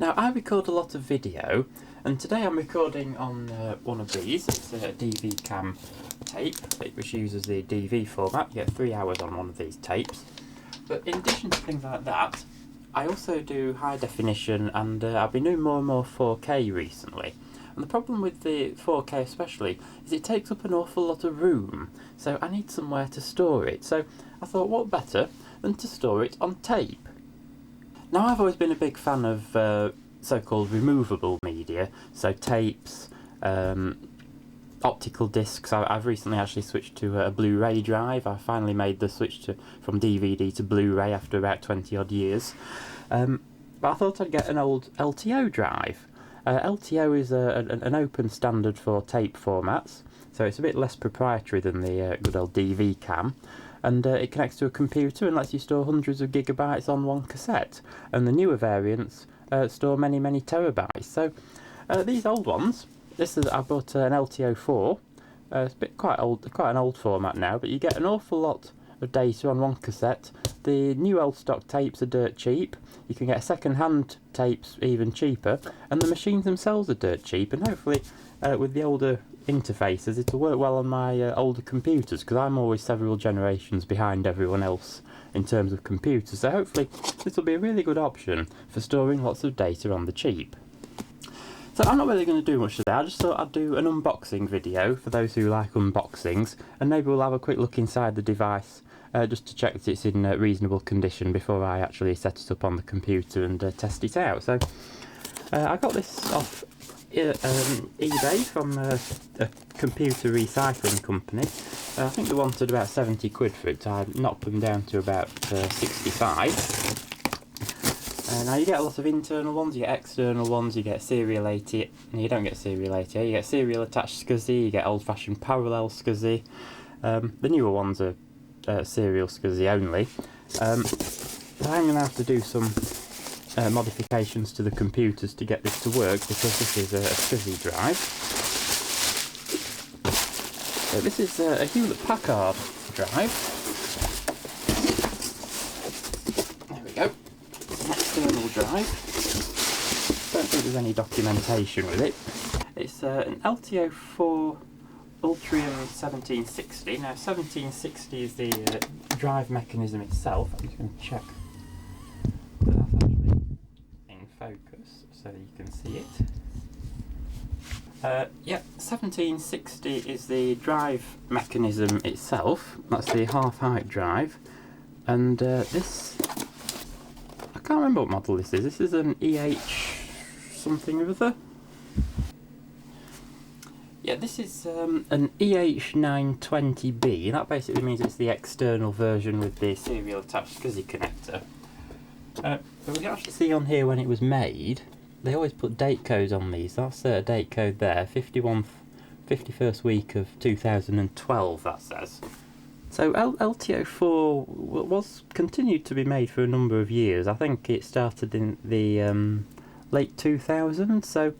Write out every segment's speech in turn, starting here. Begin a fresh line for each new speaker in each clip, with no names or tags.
Now, I record a lot of video, and today I'm recording on one of these. It's a DV cam tape, which uses the DV format. You get 3 hours on one of these tapes. But in addition to things like that, I also do high definition, and I've been doing more and more 4K recently. And the problem with the 4K especially is it takes up an awful lot of room, so I need somewhere to store it. So I thought, what better than to store it on tape? Now, I've always been a big fan of so-called removable media, so tapes, optical discs. I've recently actually switched to a Blu-ray drive. I finally made the switch from DVD to Blu-ray after about 20 odd years. But I thought I'd get an old LTO drive. LTO is an open standard for tape formats, so it's a bit less proprietary than the good old DV cam. And it connects to a computer and lets you store hundreds of gigabytes on one cassette. And the newer variants store many, many terabytes. So these old ones, I bought an LTO4. It's quite an old format now, but you get an awful lot of data on one cassette. The new old stock tapes are dirt cheap. You can get second-hand tapes even cheaper, and the machines themselves are dirt cheap. And hopefully, with the older interfaces, it'll work well on my older computers, because I'm always several generations behind everyone else in terms of computers. So hopefully, this will be a really good option for storing lots of data on the cheap. So I'm not really going to do much today. I just thought I'd do an unboxing video for those who like unboxings, and maybe we'll have a quick look inside the device just to check that it's in reasonable condition before I actually set it up on the computer and test it out. So I got this off eBay from a computer recycling company. I think they wanted about 70 quid for it, so I knocked them down to about 65. Now you get a lot of internal ones, you get external ones, you get serial ATA. You don't get serial ATA, you get serial attached SCSI, you get old-fashioned parallel SCSI. The newer ones are serial SCSI only. So I'm going to have to do some modifications to the computers to get this to work, because this is a SCSI drive. So this is a Hewlett-Packard drive. There we go. External drive. Don't think there's any documentation with it. It's an LTO4 Ultrium 1760. Now 1760 is the drive mechanism itself. I'm just going to check that that's actually in focus so that you can see it. Yeah, 1760 is the drive mechanism itself. That's the half-height drive, and this, I can't remember what model this is. This is an EH something or other. Yeah, this is an EH920B, and that basically means it's the external version with the serial attached SCSI connector. But we can actually see on here when it was made. They always put date codes on these. That's a date code there, 51st week of 2012, that says. So LTO4 was continued to be made for a number of years. I think it started in the late 2000s, so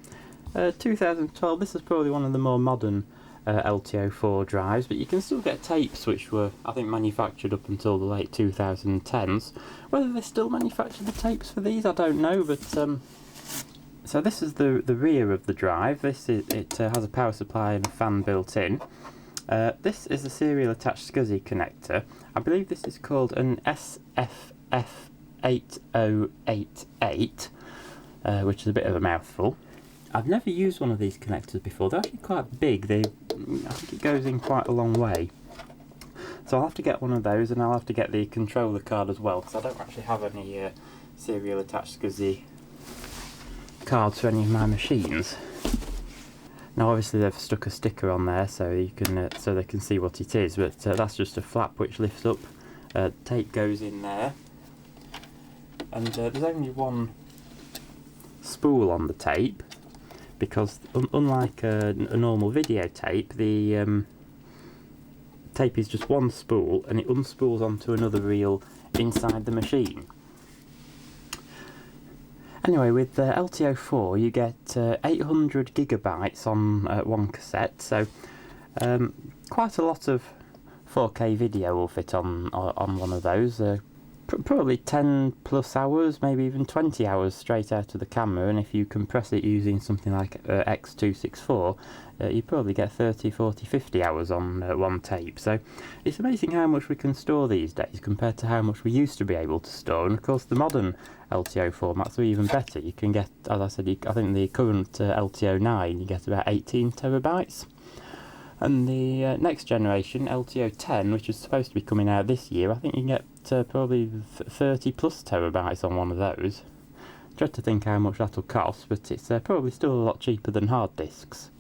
2012, this is probably one of the more modern LTO4 drives, but you can still get tapes which were, I think, manufactured up until the late 2010s. Whether they still manufacture the tapes for these, I don't know, but so this is the rear of the drive. It has a power supply and a fan built in. This is a serial attached SCSI connector. I believe this is called an SFF8088, which is a bit of a mouthful. I've never used one of these connectors before. They're actually quite big. I think it goes in quite a long way. So I'll have to get one of those, and I'll have to get the controller card as well, because I don't actually have any serial attached SCSI cards for any of my machines. Now obviously they've stuck a sticker on there so you can so they can see what it is, but that's just a flap which lifts up. Tape goes in there, and there's only one spool on the tape, because unlike a normal videotape, the tape is just one spool and it unspools onto another reel inside the machine. Anyway, with LTO4 you get 800 gigabytes on one cassette, so quite a lot of 4K video will fit on one of those. probably 10 plus hours, maybe even 20 hours straight out of the camera, and if you compress it using something like X264, you probably get 30, 40, 50 hours on one tape. So it's amazing how much we can store these days compared to how much we used to be able to store. And of course the modern LTO formats are even better. You can get, as I said, I think the current LTO9 you get about 18 terabytes. And the next generation, LTO10, which is supposed to be coming out this year, I think you can get probably 30 plus terabytes on one of those. I dread to think how much that'll cost, but it's probably still a lot cheaper than hard disks.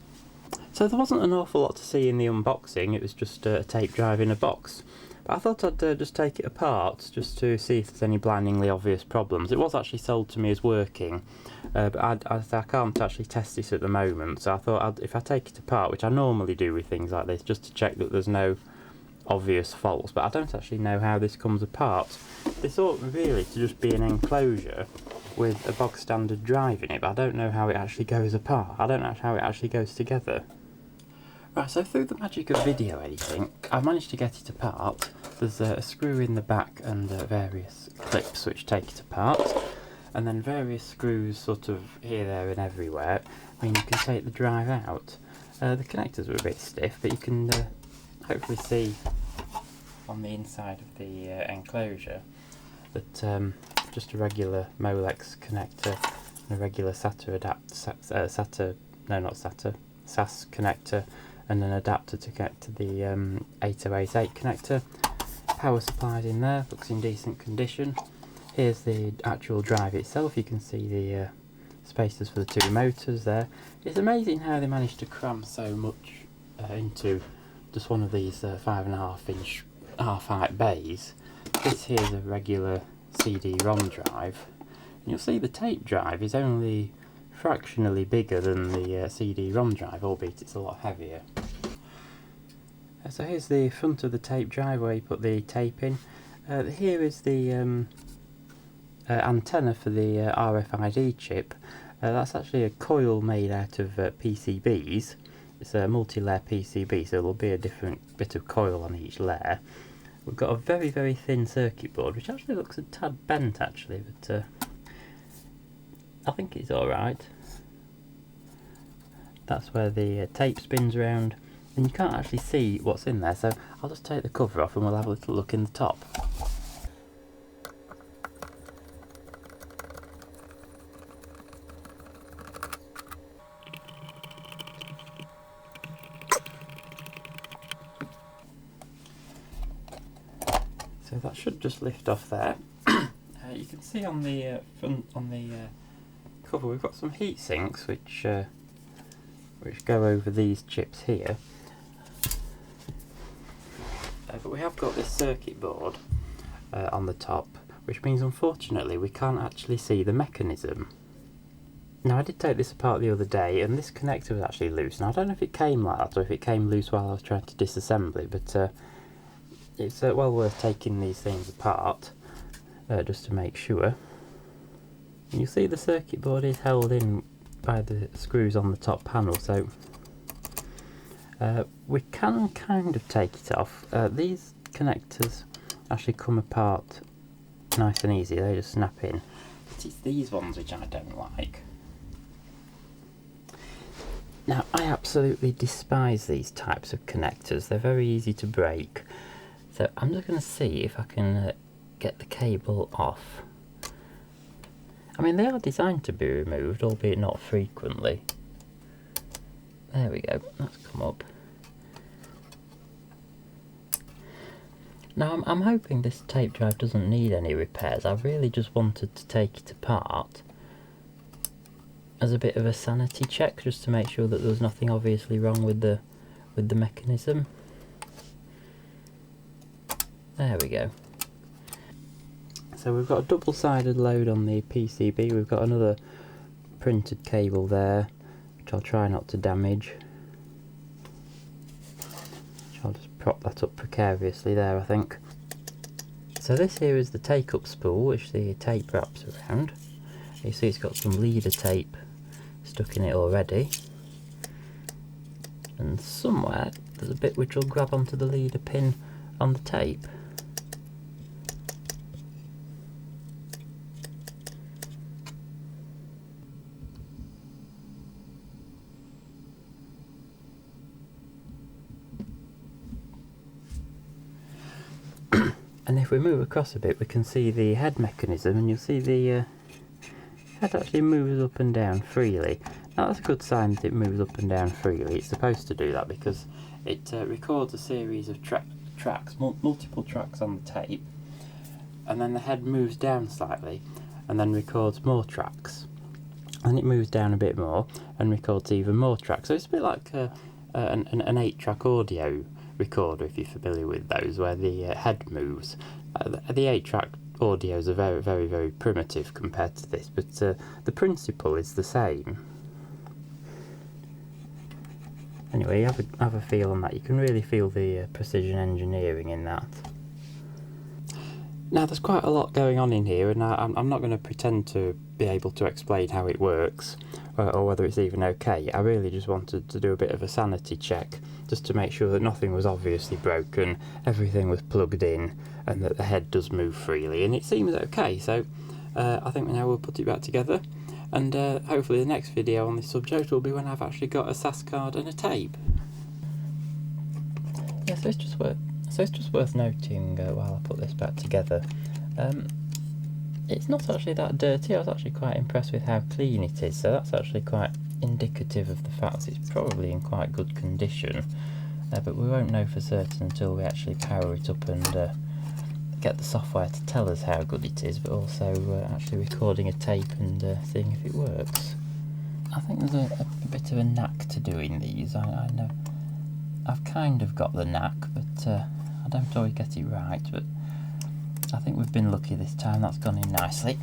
So there wasn't an awful lot to see in the unboxing, it was just a tape drive in a box. But I thought I'd just take it apart, just to see if there's any blindingly obvious problems. It was actually sold to me as working, but I can't actually test this at the moment, so I thought if I take it apart, which I normally do with things like this, just to check that there's no obvious faults, but I don't actually know how this comes apart. This ought really to just be an enclosure with a bog standard drive in it, but I don't know how it actually goes apart. I don't know how it actually goes together. Right, so through the magic of video editing, I've managed to get it apart. There's a screw in the back and various clips which take it apart, and then various screws sort of here, there and everywhere, and you can take the drive out. The connectors are a bit stiff, but you can hopefully see on the inside of the enclosure that just a regular Molex connector and a regular SATA SAS connector, and an adapter to connect to the 8088 connector. Power supplies in there, looks in decent condition. Here's the actual drive itself. You can see the spaces for the two motors there. It's amazing how they managed to cram so much into just one of these 5.5 inch half-height bays. This here's a regular CD-ROM drive, and you'll see the tape drive is only fractionally bigger than the CD-ROM drive, albeit it's a lot heavier. So here's the front of the tape drive where you put the tape in. Here is the antenna for the RFID chip. That's actually a coil made out of PCBs. It's a multi-layer PCB, so there'll be a different bit of coil on each layer. We've got a very, very thin circuit board, which actually looks a tad bent actually, but I think it's alright. That's where the tape spins around, and you can't actually see what's in there, so I'll just take the cover off and we'll have a little look in the top. So that should just lift off there. You can see on the front, on the cover, we've got some heat sinks which go over these chips here. But we have got this circuit board on the top, which means unfortunately we can't actually see the mechanism. Now I did take this apart the other day, and this connector was actually loose. Now I don't know if it came like that or if it came loose while I was trying to disassemble it, but it's well worth taking these things apart just to make sure. And you see the circuit board is held in by the screws on the top panel, so we can kind of take it off. These connectors actually come apart nice and easy, they just snap in. But it's these ones which I don't like. Now I absolutely despise these types of connectors, they're very easy to break. So I'm just going to see if I can get the cable off. I mean, they are designed to be removed, albeit not frequently. There we go, that's come up. Now I'm hoping this tape drive doesn't need any repairs. I really just wanted to take it apart as a bit of a sanity check, just to make sure that there was nothing obviously wrong with the mechanism. There we go. So we've got a double-sided load on the PCB, we've got another printed cable there, which I'll try not to damage. I'll just prop that up precariously there, I think. So this here is the take-up spool, which the tape wraps around. You see it's got some leader tape stuck in it already. And somewhere there's a bit which will grab onto the leader pin on the tape. And if we move across a bit, we can see the head mechanism, and you'll see the head actually moves up and down freely. Now that's a good sign that it moves up and down freely. It's supposed to do that because it records a series of tracks, multiple tracks on the tape, and then the head moves down slightly and then records more tracks. And it moves down a bit more and records even more tracks. So it's a bit like an 8-track audio recorder, if you're familiar with those, where the head moves. The 8-track audios are very, very, very primitive compared to this, but the principle is the same. Anyway, have a feel on that. You can really feel the precision engineering in that. Now, there's quite a lot going on in here, and I'm not going to pretend to be able to explain how it works, or whether it's even okay. I really just wanted to do a bit of a sanity check, just to make sure that nothing was obviously broken, everything was plugged in, and that the head does move freely, and it seems okay. So I think now we'll put it back together, and hopefully the next video on this subject will be when I've actually got a SAS card and a tape. Yeah, so it's just worth noting while I put this back together, it's not actually that dirty. I was actually quite impressed with how clean it is, so that's actually quite indicative of the fact that it's probably in quite good condition, but we won't know for certain until we actually power it up and get the software to tell us how good it is, but also actually recording a tape and seeing if it works. I think there's a bit of a knack to doing these. I know I've kind of got the knack, but I don't always get it right, but I think we've been lucky this time. That's gone in nicely.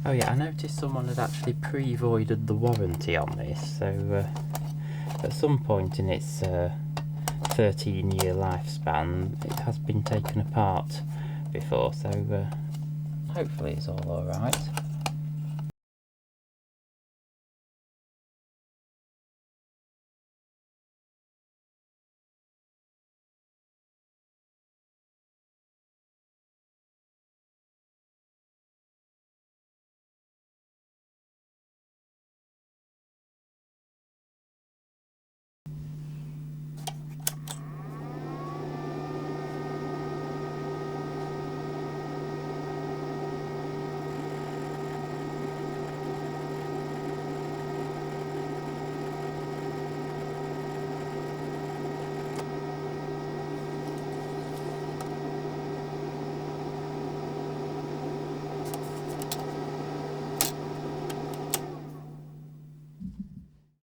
Oh yeah, I noticed someone had actually pre-voided the warranty on this, so at some point in its 13-year lifespan it has been taken apart before, so hopefully it's all alright.